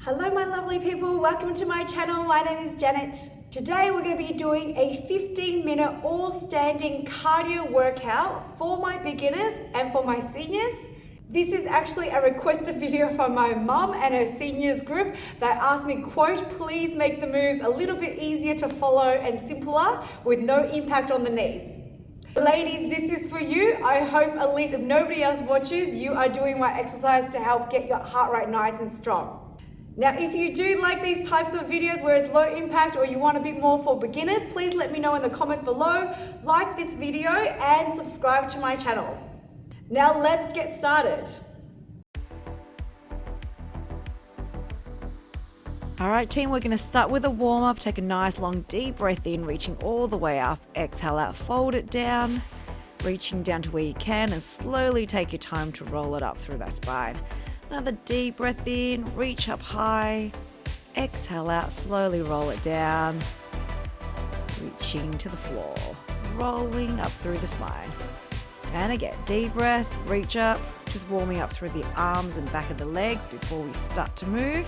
Hello my lovely people, welcome to my channel. My name is Janet. Today we're going to be doing a 15-minute all standing cardio workout for my beginners and for my seniors. This is actually a requested video from my mum and her seniors group. They asked me, quote, please make the moves a little bit easier to follow and simpler with no impact on the knees. Ladies, this is for you. I hope at least if nobody else watches, you are doing my exercise to help get your heart rate nice and strong. Now, if you do like these types of videos where it's low impact or you want a bit more for beginners, please let me know in the comments below. Like this video and subscribe to my channel. Now let's get started. All right, team, we're going to start with a warm up. Take a nice long deep breath in, reaching all the way up. Exhale out, fold it down, reaching down to where you can, and slowly take your time to roll it up through that spine. Another deep breath in, reach up high, exhale out, slowly roll it down, reaching to the floor, rolling up through the spine. And again, deep breath, reach up, just warming up through the arms and back of the legs before we start to move.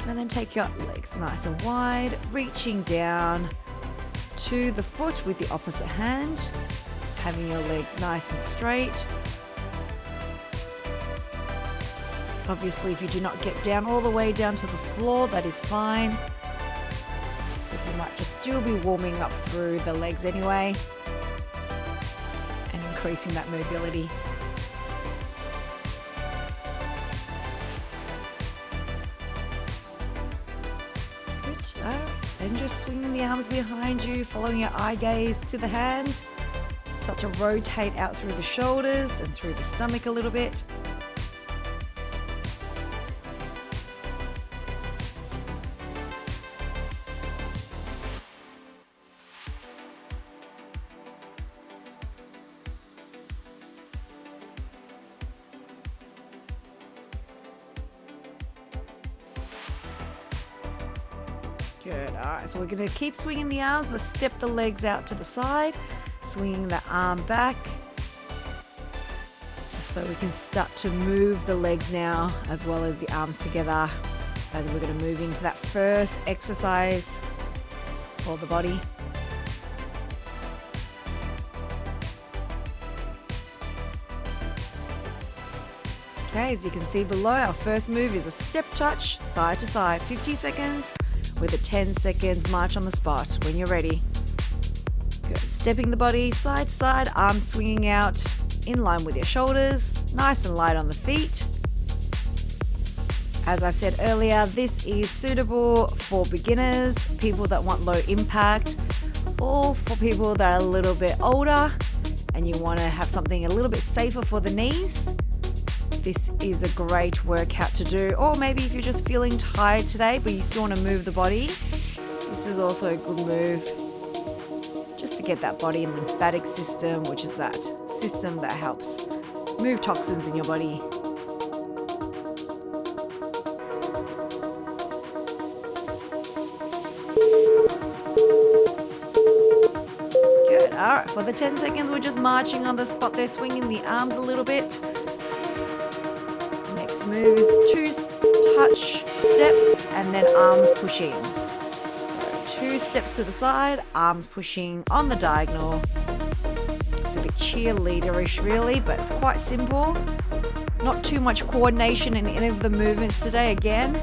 And then take your legs nice and wide, reaching down to the foot with the opposite hand, having your legs nice and straight. Obviously, if you do not get down all the way down to the floor, that is fine, because you might just still be warming up through the legs anyway and increasing that mobility. Good. And just swinging the arms behind you, following your eye gaze to the hand. Start to rotate out through the shoulders and through the stomach a little bit. Good. All right, so we're going to keep swinging the arms, but step the legs out to the side, swinging the arm back. So we can start to move the legs now as well as the arms together as we're going to move into that first exercise for the body. Okay, as you can see below, our first move is a step touch, side to side, 50 seconds. With a 10 seconds march on the spot when you're ready. Good. Stepping the body side to side, arms swinging out in line with your shoulders, nice and light on the feet. As I said earlier, this is suitable for beginners, people that want low impact, or for people that are a little bit older and you want to have something a little bit safer for the knees. This is a great workout to do, or maybe if you're just feeling tired today but you still want to move the body, this is also a good move just to get that body and lymphatic system, which is that system that helps move toxins in your body. Good. All right, for the 10 seconds we're just marching on the spot there, swinging the arms a little bit. Move is 2 touch steps and then arms pushing. So 2 steps to the side, arms pushing on the diagonal. It's a bit cheerleaderish really, but it's quite simple. Not too much coordination in any of the movements today, again,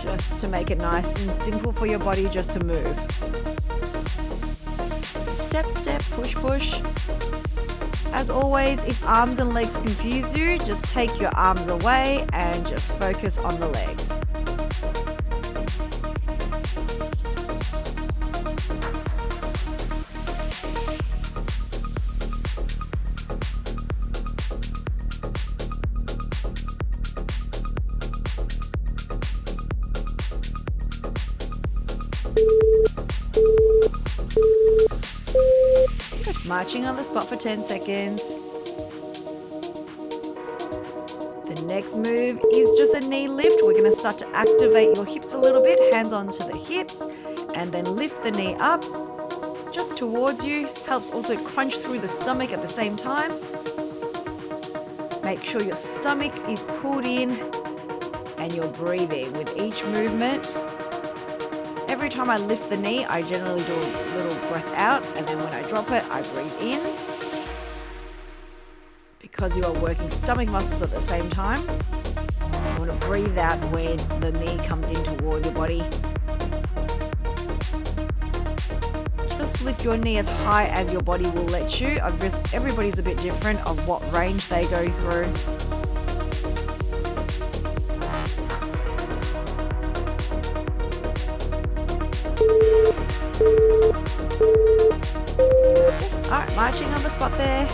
just to make it nice and simple for your body just to move. So step, step, push, push. As always, if arms and legs confuse you, just take your arms away and just focus on the legs. Marching on the spot for 10 seconds. The next move is just a knee lift. We're going to start to activate your hips a little bit, hands onto the hips, and then lift the knee up just towards you. Helps also crunch through the stomach at the same time. Make sure your stomach is pulled in and you're breathing with each movement. Every time I lift the knee, I generally do a little breath out, and then when I drop it, I breathe in. Because you are working stomach muscles at the same time, you want to breathe out when the knee comes in towards your body. Just lift your knee as high as your body will let you. Everybody's a bit different of what range they go through. Alright, marching on the spot there.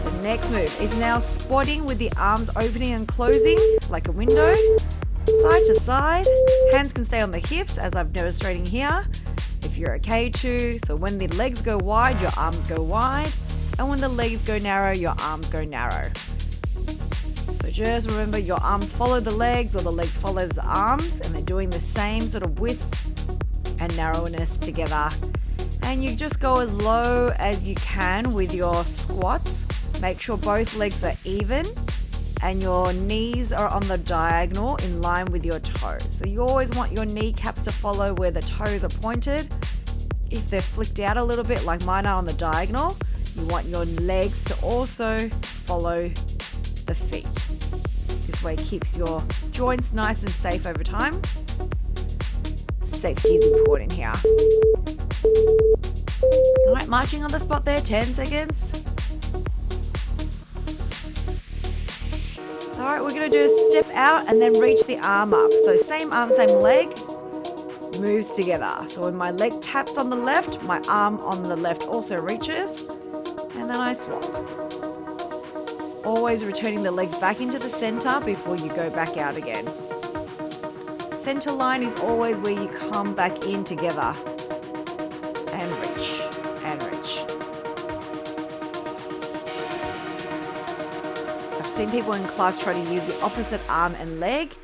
The next move is now squatting with the arms opening and closing like a window, side to side. Hands can stay on the hips as I'm demonstrating here, if you're okay to. So when the legs go wide, your arms go wide, and when the legs go narrow, your arms go narrow. So just remember, your arms follow the legs, or the legs follow the arms, and they're doing the same sort of width and narrowness together. And you just go as low as you can with your squats. Make sure both legs are even and your knees are on the diagonal in line with your toes. So you always want your kneecaps to follow where the toes are pointed. If they're flicked out a little bit like mine are on the diagonal, you want your legs to also follow the feet. This way it keeps your joints nice and safe over time. Safety is important here. Alright, marching on the spot there, 10 seconds. Alright, we're going to do a step out and then reach the arm up. So same arm, same leg, moves together. So when my leg taps on the left, my arm on the left also reaches, and then I swap. Always returning the legs back into the center before you go back out again. Center line is always where you come back in together. And reach, and reach. I've seen people in class try to use the opposite arm and leg,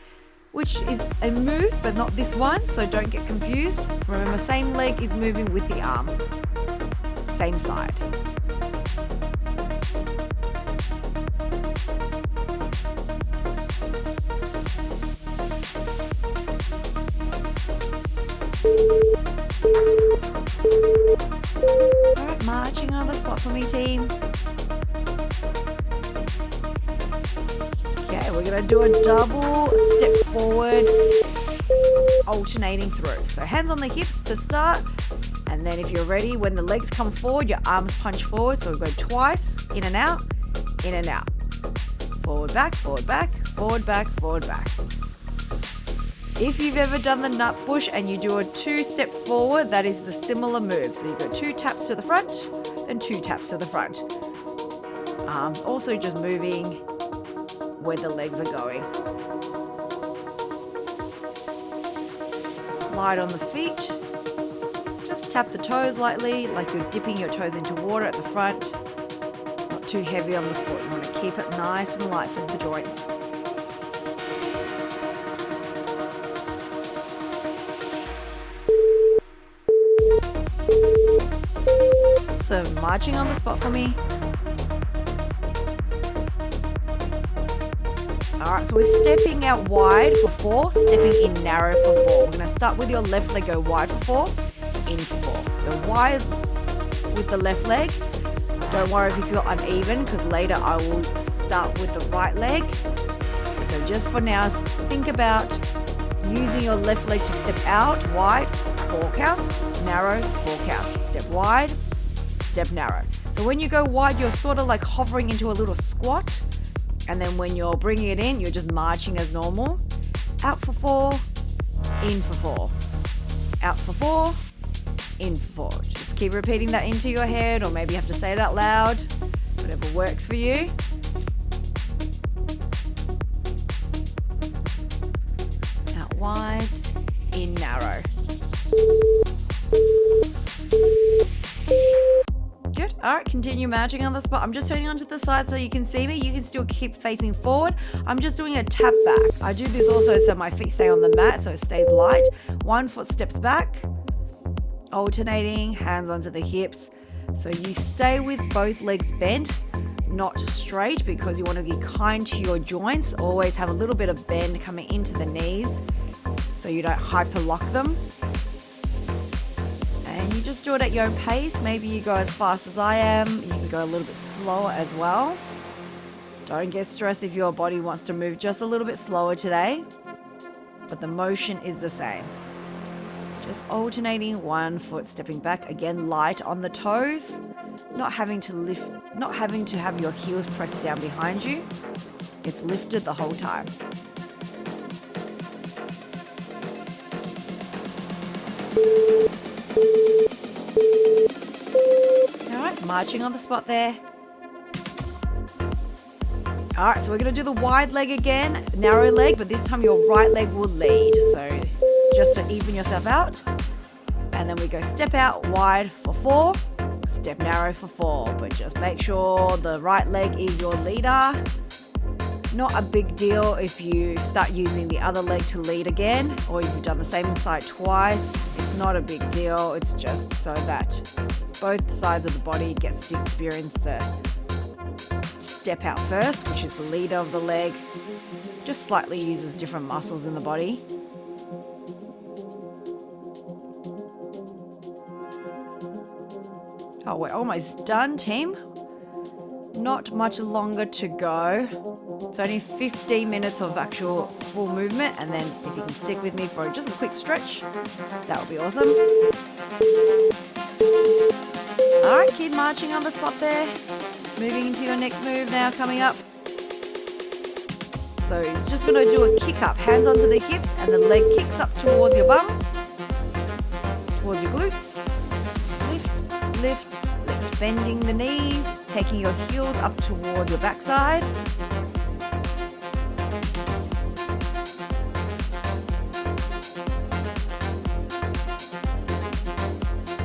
which is a move, but not this one, so don't get confused. Remember, same leg is moving with the arm. Same side. Alright, marching on the spot for me, team. Okay, we're going to do a double step forward, alternating through. So hands on the hips to start, and then if you're ready, when the legs come forward, your arms punch forward. So we go twice, in and out, in and out. Forward, back, forward, back, forward, back, forward, back. If you've ever done the nut bush and you do a 2-step forward, that is the similar move. So you go 2 taps to the front, and 2 taps to the front. Arms also just moving where the legs are going. Light on the feet. Just tap the toes lightly, like you're dipping your toes into water at the front. Not too heavy on the foot. You want to keep it nice and light for the joints. So marching on the spot for me. Alright, so we're stepping out wide for 4, stepping in narrow for 4. We're going to start with your left leg, go wide for 4, in for 4. So wide with the left leg. Don't worry if you feel uneven, because later I will start with the right leg. So just for now, think about using your left leg to step out wide, 4 counts, narrow, 4 counts. Step wide, step narrow. So when you go wide, you're sort of like hovering into a little squat. And then when you're bringing it in, you're just marching as normal. Out for 4, in for 4. Out for 4, in for 4. Just keep repeating that into your head, or maybe you have to say it out loud. Whatever works for you. Out wide, in narrow. Good. All right, continue marching on the spot. I'm just turning onto the side so you can see me. You can still keep facing forward. I'm just doing a tap back. I do this also so my feet stay on the mat, so it stays light. 1 foot steps back, alternating, hands onto the hips. So you stay with both legs bent, not straight because you want to be kind to your joints. Always have a little bit of bend coming into the knees so you don't hyperlock them. And you just do it at your own pace. Maybe you go as fast as I am. You can go a little bit slower as well. Don't get stressed if your body wants to move just a little bit slower today, but the motion is the same. Just alternating one foot, stepping back, again light on the toes, not having to lift, not having to have your heels pressed down behind you. It's lifted the whole time. All right, marching on the spot there. All right, so we're going to do the wide leg again, narrow leg, but this time your right leg will lead. So just to even yourself out. And then we go step out wide for 4, step narrow for 4. But just make sure the right leg is your leader. Not a big deal if you start using the other leg to lead again, or if you've done the same side twice. It's not a big deal. It's just so that both sides of the body gets to experience the step out first, which is the leader of the leg. Just slightly uses different muscles in the body. Oh, we're almost done, team. Not much longer to go. It's only 15 minutes of actual full movement, and then if you can stick with me for just a quick stretch, that would be awesome. All right, keep marching on the spot there. Moving into your next move now, coming up. So you're just going to do a kick up, hands onto the hips, and the leg kicks up towards your bum, towards your glutes. Lift, lift, lift. Bending the knees, taking your heels up towards your backside.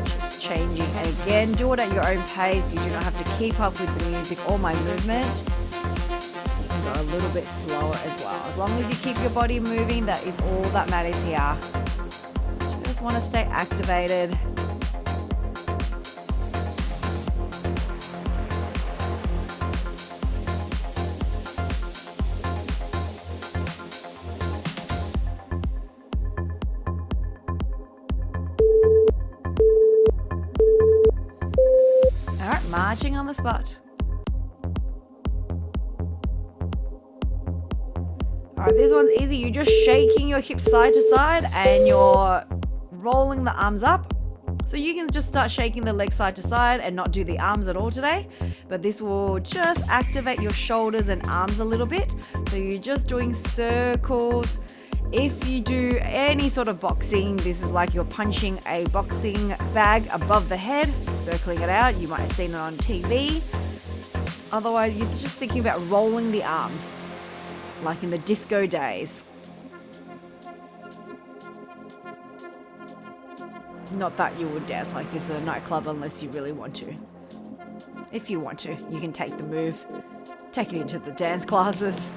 Just changing, and again, do it at your own pace. You do not have to keep up with the music or my movement. You can go a little bit slower as well. As long as you keep your body moving, that is all that matters here. Just want to stay activated. Marching on the spot. Alright, this one's easy. You're just shaking your hips side to side and you're rolling the arms up. So you can just start shaking the legs side to side and not do the arms at all today. But this will just activate your shoulders and arms a little bit. So you're just doing circles. If you do any sort of boxing, this is like you're punching a boxing bag above the head, circling it out. You might have seen it on TV. Otherwise, you're just thinking about rolling the arms, like in the disco days. Not that you would dance like this at a nightclub unless you really want to. If you want to, you can take the move, take it into the dance classes,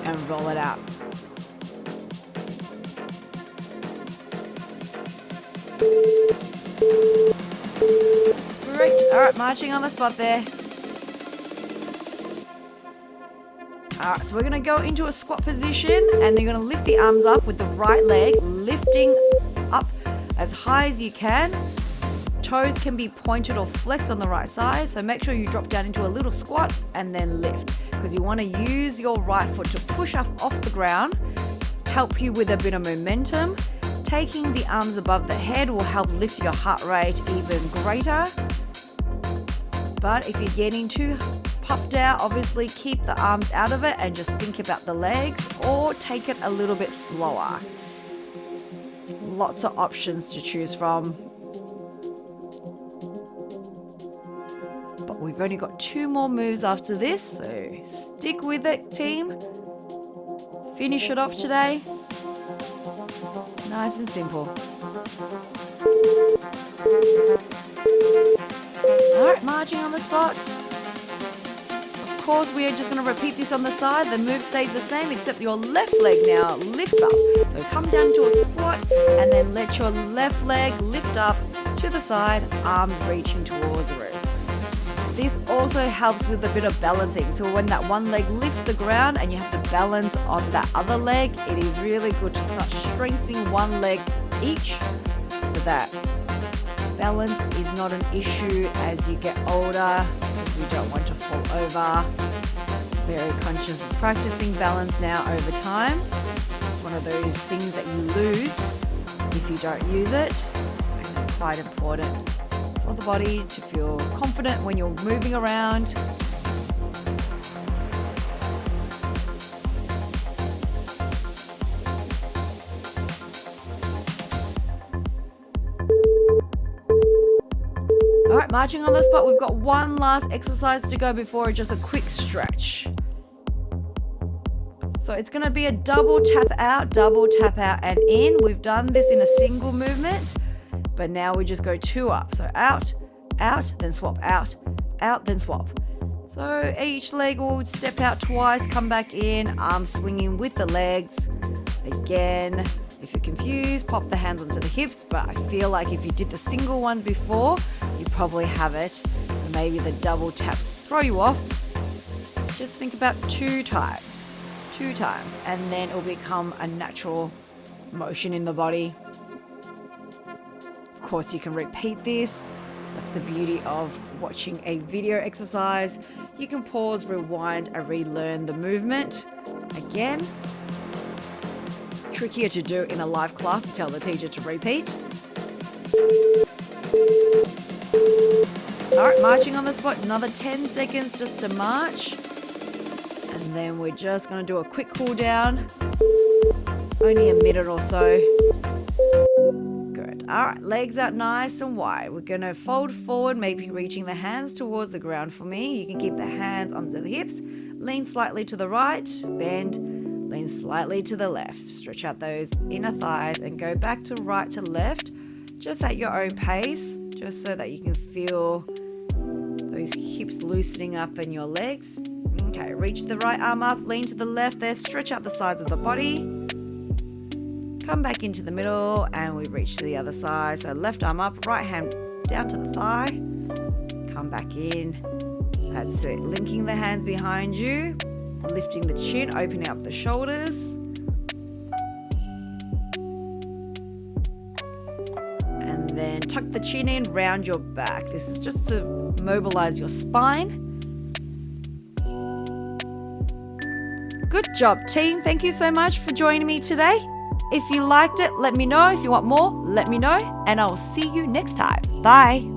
and roll it out. Great. Alright, marching on the spot there. Alright, so we're going to go into a squat position and you're going to lift the arms up with the right leg, lifting up as high as you can. Toes can be pointed or flexed on the right side, so make sure you drop down into a little squat and then lift, because you want to use your right foot to push up off the ground, help you with a bit of momentum. Taking the arms above the head will help lift your heart rate even greater. But if you're getting too puffed out, obviously keep the arms out of it and just think about the legs, or take it a little bit slower. Lots of options to choose from. But we've only got 2 more moves after this, so stick with it, team. Finish it off today. Nice and simple. Alright, marching on the spot. Of course, we are just going to repeat this on the side. The move stays the same, except your left leg now lifts up. So come down to a squat and then let your left leg lift up to the side, arms reaching towards the roof. This also helps with a bit of balancing. So when that one leg lifts the ground and you have to balance on that other leg, it is really good to start strengthening one leg each so that balance is not an issue as you get older, because we don't want to fall over. Very conscious of practicing balance now over time. It's one of those things that you lose if you don't use it, and it's quite important for the body to feel confident when you're moving around. All right, marching on the spot, we've got one last exercise to go before just a quick stretch. So it's going to be a double tap out, and in. We've done this in a single movement, but now we just go 2 up. So out, out, then swap, out, then swap. So each leg will step out twice, come back in, arms swinging with the legs. Again, if you're confused, pop the hands onto the hips, but I feel like if you did the single one before, you probably have it. Maybe the double taps throw you off. Just think about 2 times, and then it will become a natural motion in the body. Of course, you can repeat this. That's the beauty of watching a video exercise. You can pause, rewind, and relearn the movement. Again, trickier to do in a live class to tell the teacher to repeat. All right, marching on the spot, another 10 seconds just to march. And then we're just going to do a quick cool down. Only a minute or so. Good. All right, legs out nice and wide. We're going to fold forward, maybe reaching the hands towards the ground for me. You can keep the hands onto the hips. Lean slightly to the right, bend, lean slightly to the left. Stretch out those inner thighs and go back to right to left, just at your own pace, just so that you can feel those hips loosening up in your legs. Okay, reach the right arm up, lean to the left there, stretch out the sides of the body. Come back into the middle and we reach to the other side. So left arm up, right hand down to the thigh. Come back in. That's it. Linking the hands behind you, lifting the chin, opening up the shoulders. And then tuck the chin in, round your back. This is just to mobilize your spine. Good job, team. Thank you so much for joining me today. If you liked it, let me know. If you want more, let me know. And I'll see you next time. Bye.